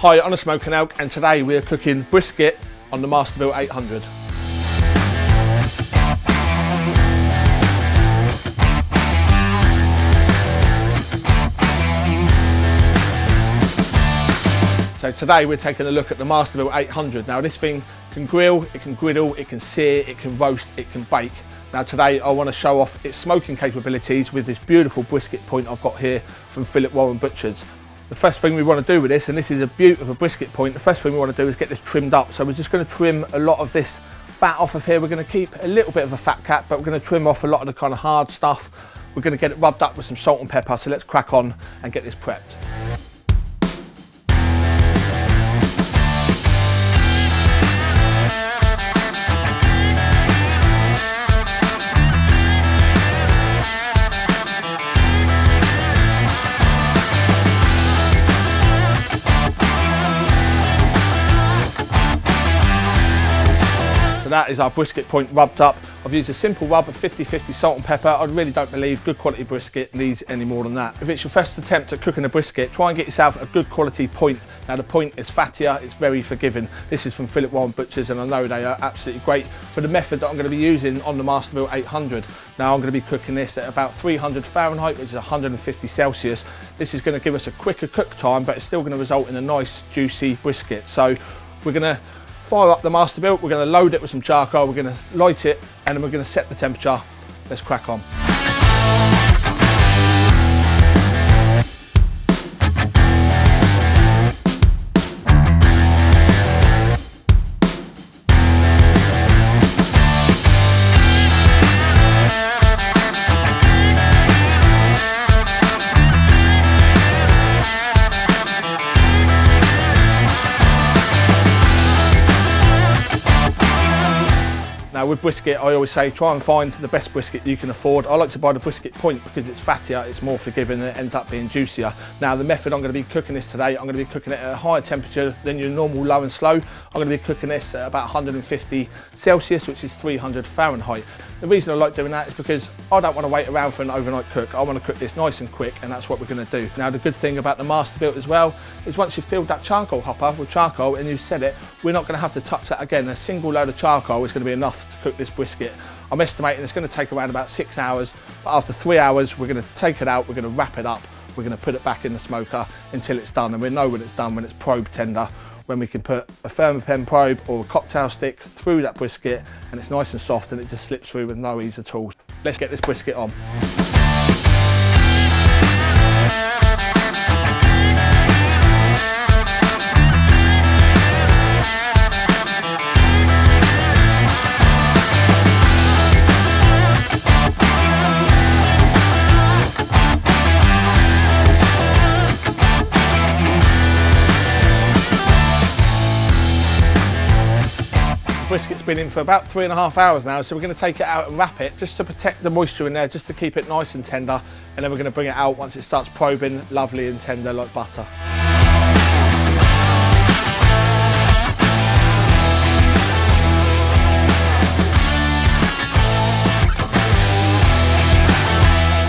Hi, I'm a Smoking Elk, and today we are cooking brisket on the Masterbuilt 800. So today we're taking a look at the Masterbuilt 800. Now this thing can grill, it can griddle, it can sear, it can roast, it can bake. Now today I want to show off its smoking capabilities with this beautiful brisket point I've got here from Philip Warren Butchers. The first thing we want to do with this, and this is a beaut of a brisket point, the first thing we want to do is get this trimmed up. So we're just going to trim a lot of this fat off of here. We're going to keep a little bit of a fat cap, but we're going to trim off a lot of the kind of hard stuff. We're going to get it rubbed up with some salt and pepper. So let's crack on and get this prepped. That is our brisket point rubbed up. I've used a simple rub of 50-50 salt and pepper. I really don't believe good quality brisket needs any more than that. If it's your first attempt at cooking a brisket, try and get yourself a good quality point. Now the point is fattier, it's very forgiving. This is from Philip Warren Butchers, and I know they are absolutely great for the method that I'm going to be using on the Masterbuilt 800. Now I'm going to be cooking this at about 300 Fahrenheit, which is 150 Celsius. This is going to give us a quicker cook time, but it's still going to result in a nice juicy brisket. So we're going to fire up the Masterbuilt, we're going to load it with some charcoal, we're going to light it, and then we're going to set the temperature. Let's crack on. Now with brisket, I always say try and find the best brisket you can afford. I like to buy the brisket point because it's fattier, it's more forgiving, and it ends up being juicier. Now the method I'm going to be cooking this today, I'm going to be cooking it at a higher temperature than your normal low and slow. I'm going to be cooking this at about 150 Celsius, which is 300 Fahrenheit. The reason I like doing that is because I don't want to wait around for an overnight cook. I want to cook this nice and quick, and that's what we're going to do. Now the good thing about the Masterbuilt as well is once you've filled that charcoal hopper with charcoal and you've set it, we're not going to have to touch that again. A single load of charcoal is going to be enough to cook this brisket. I'm estimating it's going to take around about 6 hours, but after 3 hours we're going to take it out, we're going to wrap it up, we're going to put it back in the smoker until it's done, and we know when it's done, when it's probe tender, when we can put a thermopen probe or a cocktail stick through that brisket and it's nice and soft and it just slips through with no ease at all. Let's get this brisket on. Brisket's been in for about 3.5 hours now, so we're going to take it out and wrap it just to protect the moisture in there, just to keep it nice and tender, and then we're going to bring it out once it starts probing lovely and tender like butter.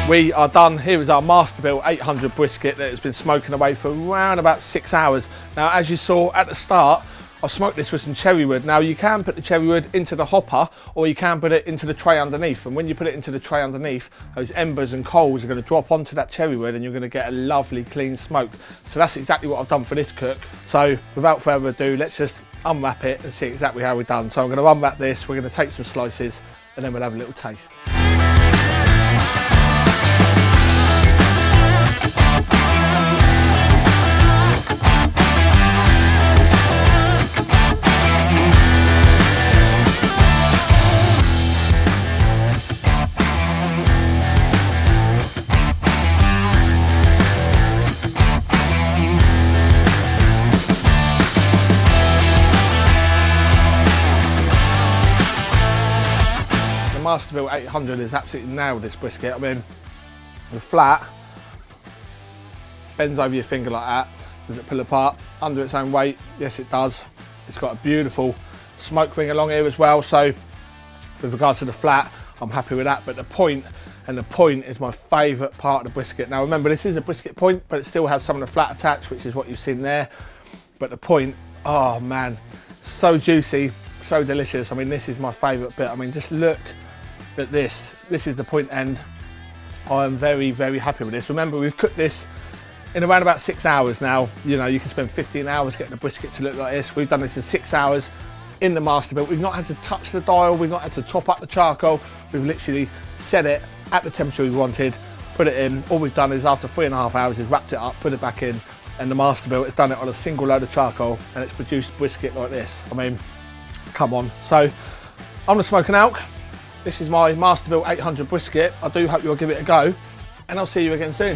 We are done. Here is our Masterbuilt 800 brisket that has been smoking away for around about 6 hours. Now as you saw at the start, I smoked this with some cherry wood. Now you can put the cherry wood into the hopper, or you can put it into the tray underneath, and when you put it into the tray underneath, those embers and coals are going to drop onto that cherry wood and you're going to get a lovely clean smoke. So that's exactly what I've done for this cook. So without further ado, let's just unwrap it and see exactly how we're done. So I'm going to unwrap this, we're going to take some slices, and then we'll have a little taste. Masterbuilt 800 has absolutely nailed this brisket. I mean, the flat bends over your finger like that. Does it pull apart under its own weight? Yes, it does. It's got a beautiful smoke ring along here as well. So with regards to the flat, I'm happy with that. But the point and the point is my favourite part of the brisket. Now remember, this is a brisket point, but it still has some of the flat attached, which is what you've seen there. but the point, oh man, so juicy, so delicious. I mean, this is my favourite bit. I mean, just look at this. This is the point end. I am very, very happy with this. Remember, we've cooked this in around about 6 hours now. You know, you can spend 15 hours getting a brisket to look like this. We've done this in 6 hours in the Masterbuilt. We've not had to touch the dial. We've not had to top up the charcoal. We've literally set it at the temperature we wanted, put it in. All we've done is after 3.5 hours is wrapped it up, put it back in, and the Masterbuilt has done it on a single load of charcoal, and it's produced brisket like this. I mean, come on. So I'm the Smoking Elk. This is my Masterbuilt 800 brisket. I do hope you'll give it a go, and I'll see you again soon.